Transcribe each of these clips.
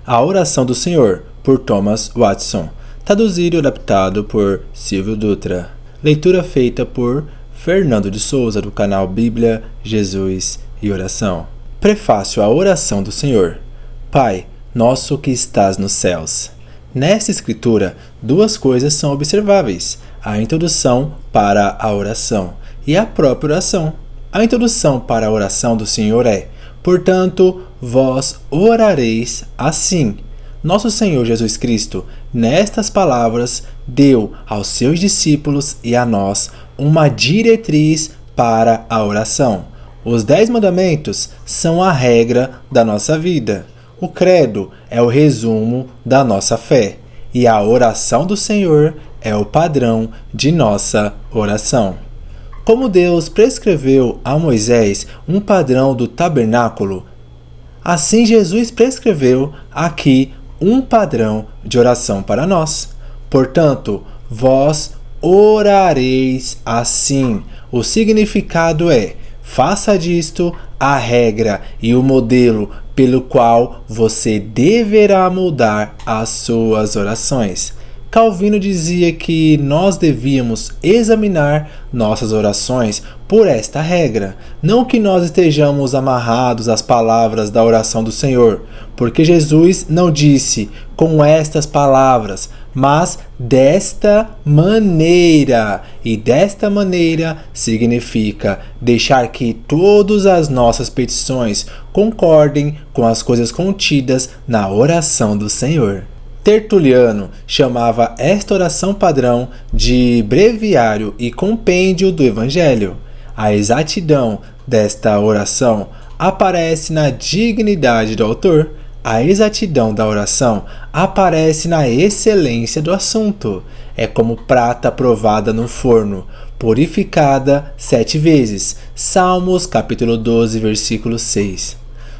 A Oração do Senhor, por Thomas Watson. Traduzido e adaptado por Silvio Dutra. Leitura feita por Fernando de Souza, do canal Bíblia, Jesus e Oração. Prefácio à Oração do Senhor. Pai, nosso que estás nos céus. Nesta escritura, duas coisas são observáveis: a introdução para a oração e a própria oração. A introdução para a oração do Senhor é: portanto, vós orareis assim. Nosso Senhor Jesus Cristo, nestas palavras, deu aos seus discípulos e a nós uma diretriz para a oração. Os 10 mandamentos são a regra da nossa vida. O credo é o resumo da nossa fé. E a oração do Senhor é o padrão de nossa oração. Como Deus prescreveu a Moisés um padrão do tabernáculo, assim Jesus prescreveu aqui um padrão de oração para nós. Portanto, vós orareis assim. O significado é: faça disto a regra e o modelo pelo qual você deverá moldar as suas orações. Calvino dizia que nós devíamos examinar nossas orações por esta regra, não que nós estejamos amarrados às palavras da oração do Senhor, porque Jesus não disse com estas palavras, mas desta maneira. E desta maneira significa deixar que todas as nossas petições concordem com as coisas contidas na oração do Senhor. Tertuliano chamava esta oração padrão de breviário e compêndio do Evangelho. A exatidão desta oração aparece na dignidade do autor. A exatidão da oração aparece na excelência do assunto. É como prata provada no forno, purificada 7 vezes. Salmos capítulo 12, versículo 6.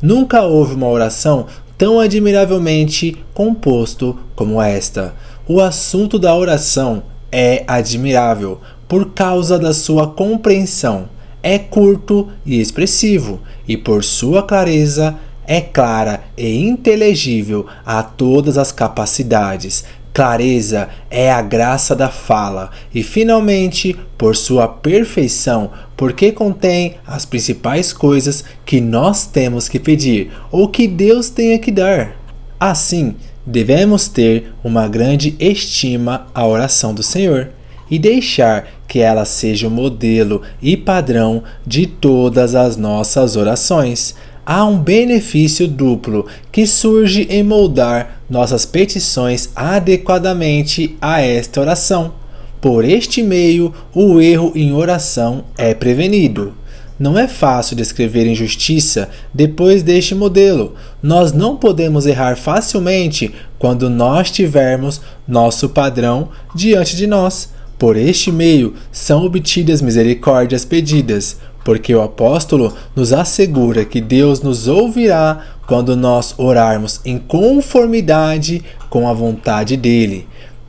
Nunca houve uma oração tão admiravelmente composto como esta. O assunto da oração é admirável por causa da sua compreensão. É curto e expressivo, e por sua clareza é clara e inteligível a todas as capacidades. Clareza é a graça da fala, e finalmente, por sua perfeição, porque contém as principais coisas que nós temos que pedir, ou que Deus tenha que dar. Assim, devemos ter uma grande estima à oração do Senhor, e deixar que ela seja o modelo e padrão de todas as nossas orações. Há um benefício duplo que surge em moldar nossas petições adequadamente a esta oração. Por este meio, o erro em oração é prevenido. Não é fácil descrever injustiça depois deste modelo. Nós não podemos errar facilmente quando nós tivermos nosso padrão diante de nós. Por este meio, são obtidas misericórdias pedidas, porque o apóstolo nos assegura que Deus nos ouvirá quando nós orarmos em conformidade com a vontade dele.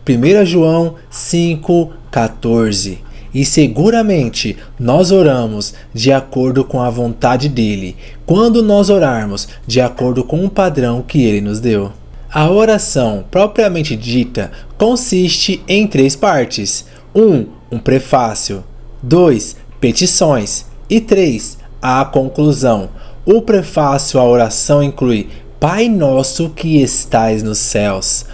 1 João 5,14. E seguramente nós oramos de acordo com a vontade dele, quando nós orarmos de acordo com o padrão que ele nos deu. A oração propriamente dita consiste em 3 partes. 1. Um prefácio. 2. Petições. E 3. A conclusão. O prefácio à oração inclui: Pai nosso que estais nos céus.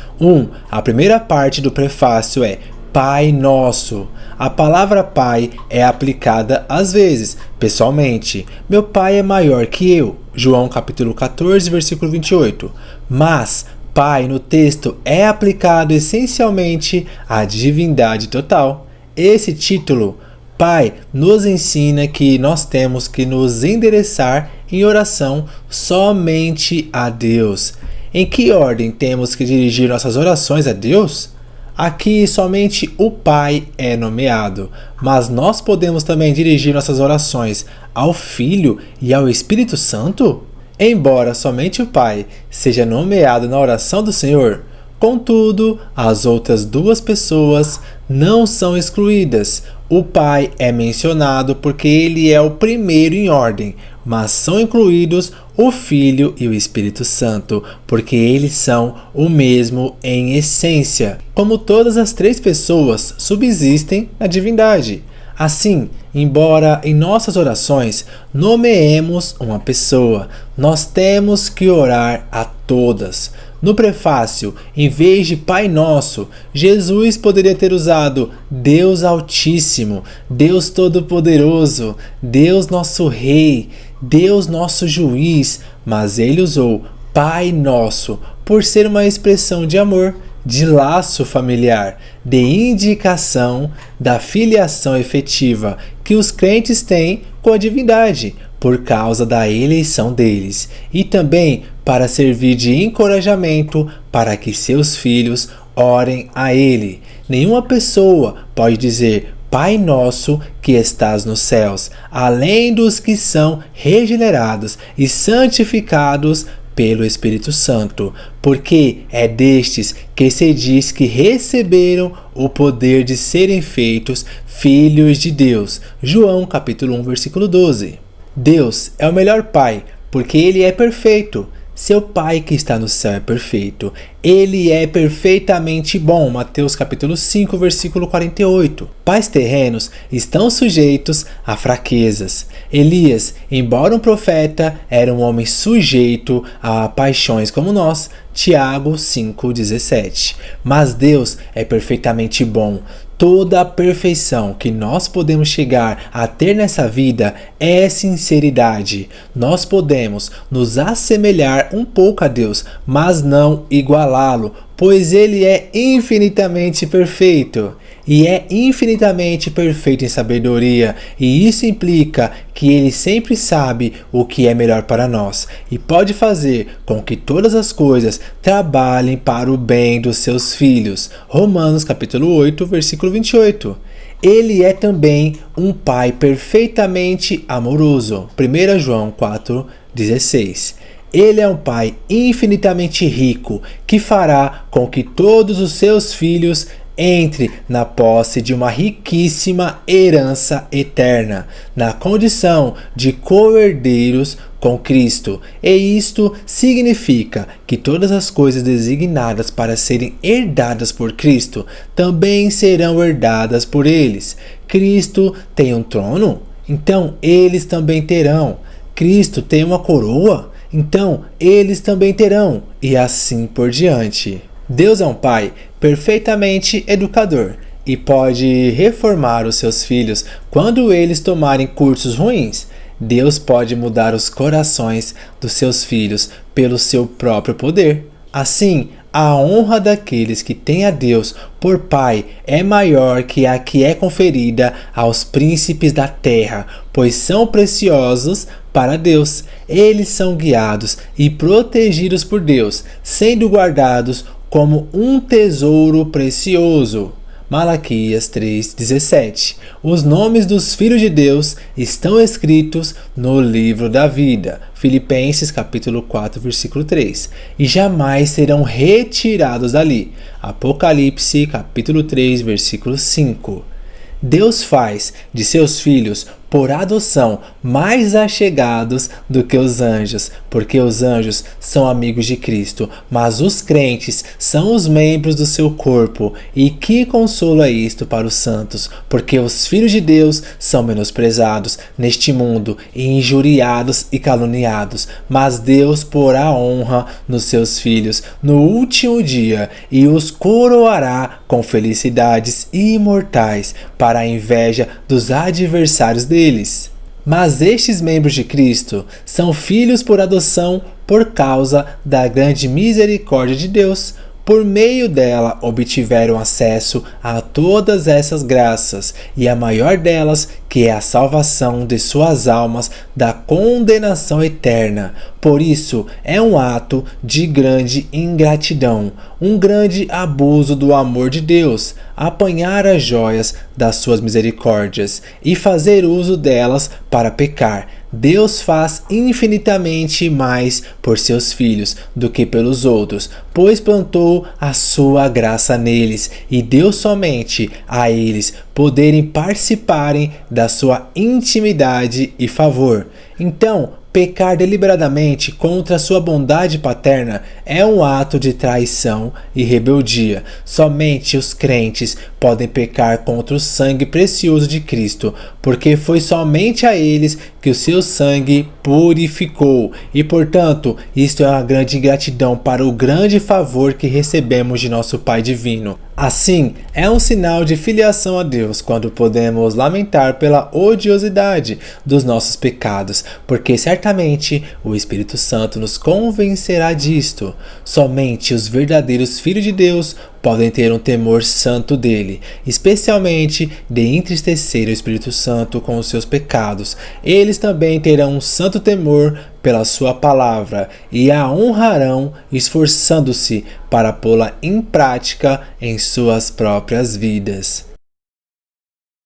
A primeira parte do prefácio é Pai nosso. A palavra pai é aplicada às vezes, pessoalmente. Meu pai é maior que eu. João capítulo 14, versículo 28. Mas pai no texto é aplicado essencialmente à divindade total. Esse título Pai nos ensina que nós temos que nos endereçar em oração somente a Deus. Em que ordem temos que dirigir nossas orações a Deus? Aqui somente o Pai é nomeado, mas nós podemos também dirigir nossas orações ao Filho e ao Espírito Santo? Embora somente o Pai seja nomeado na oração do Senhor, contudo, as outras 2 pessoas não são excluídas. O Pai é mencionado porque ele é o primeiro em ordem, mas são incluídos o Filho e o Espírito Santo, porque eles são o mesmo em essência. Como todas as três pessoas subsistem na divindade. Assim, embora em nossas orações nomeemos uma pessoa, nós temos que orar a todas. No prefácio, em vez de Pai Nosso, Jesus poderia ter usado Deus Altíssimo, Deus Todo-Poderoso, Deus Nosso Rei, Deus Nosso Juiz, mas ele usou Pai Nosso por ser uma expressão de amor, de laço familiar, de indicação da filiação efetiva que os crentes têm com a divindade, por causa da eleição deles, e também para servir de encorajamento para que seus filhos orem a Ele. Nenhuma pessoa pode dizer Pai Nosso que estás nos céus, além dos que são regenerados e santificados pelo Espírito Santo, porque é destes que se diz que receberam o poder de serem feitos filhos de Deus. João capítulo 1, versículo 12. Deus é o melhor Pai, porque Ele é perfeito. Seu Pai que está no céu é perfeito. Ele é perfeitamente bom. Mateus capítulo 5, versículo 48. Pais terrenos estão sujeitos a fraquezas. Elias, embora um profeta, era um homem sujeito a paixões como nós. Tiago 5,17. Mas Deus é perfeitamente bom. Toda a perfeição que nós podemos chegar a ter nessa vida é sinceridade. Nós podemos nos assemelhar um pouco a Deus, mas não igualá-lo, pois Ele é infinitamente perfeito. E é infinitamente perfeito em sabedoria, e isso implica que Ele sempre sabe o que é melhor para nós, e pode fazer com que todas as coisas trabalhem para o bem dos seus filhos. Romanos capítulo 8, versículo 28. Ele é também um Pai perfeitamente amoroso. 1 João 4,16. Ele é um Pai infinitamente rico, que fará com que todos os seus filhos entre na posse de uma riquíssima herança eterna, na condição de co-herdeiros com Cristo. E isto significa que todas as coisas designadas para serem herdadas por Cristo também serão herdadas por eles. Cristo tem um trono? Então eles também terão. Cristo tem uma coroa? Então eles também terão. E assim por diante. Deus é um Pai perfeitamente educador e pode reformar os seus filhos quando eles tomarem cursos ruins. Deus pode mudar os corações dos seus filhos pelo seu próprio poder. Assim, a honra daqueles que têm a Deus por Pai é maior que a que é conferida aos príncipes da terra, pois são preciosos para Deus. Eles são guiados e protegidos por Deus, sendo guardados como um tesouro precioso. Malaquias 3,17. Os nomes dos filhos de Deus estão escritos no livro da vida. Filipenses capítulo 4, versículo 3. E jamais serão retirados dali. Apocalipse capítulo 3, versículo 5. Deus faz de seus filhos, por adoção, mais achegados do que os anjos, porque os anjos são amigos de Cristo, mas os crentes são os membros do seu corpo. E que consolo é isto para os santos, porque os filhos de Deus são menosprezados neste mundo, e injuriados e caluniados, mas Deus porá honra nos seus filhos no último dia, e os coroará com felicidades imortais, para a inveja dos adversários deles. Mas estes membros de Cristo são filhos por adoção por causa da grande misericórdia de Deus. Por meio dela obtiveram acesso a todas essas graças, e a maior delas, que é a salvação de suas almas da condenação eterna. Por isso, é um ato de grande ingratidão, um grande abuso do amor de Deus, apanhar as joias das suas misericórdias e fazer uso delas para pecar. Deus faz infinitamente mais por seus filhos do que pelos outros, pois plantou a sua graça neles e deu somente a eles poderem participarem da sua intimidade e favor. Então, pecar deliberadamente contra sua bondade paterna é um ato de traição e rebeldia. Somente os crentes podem pecar contra o sangue precioso de Cristo, porque foi somente a eles que o seu sangue purificou. E, portanto, isto é uma grande ingratidão para o grande favor que recebemos de nosso Pai Divino. Assim, é um sinal de filiação a Deus quando podemos lamentar pela odiosidade dos nossos pecados, porque certamente o Espírito Santo nos convencerá disto. Somente os verdadeiros filhos de Deus podem ter um temor santo dele, especialmente de entristecer o Espírito Santo com os seus pecados. Eles também terão um santo temor pela sua palavra e a honrarão, esforçando-se para pô-la em prática em suas próprias vidas.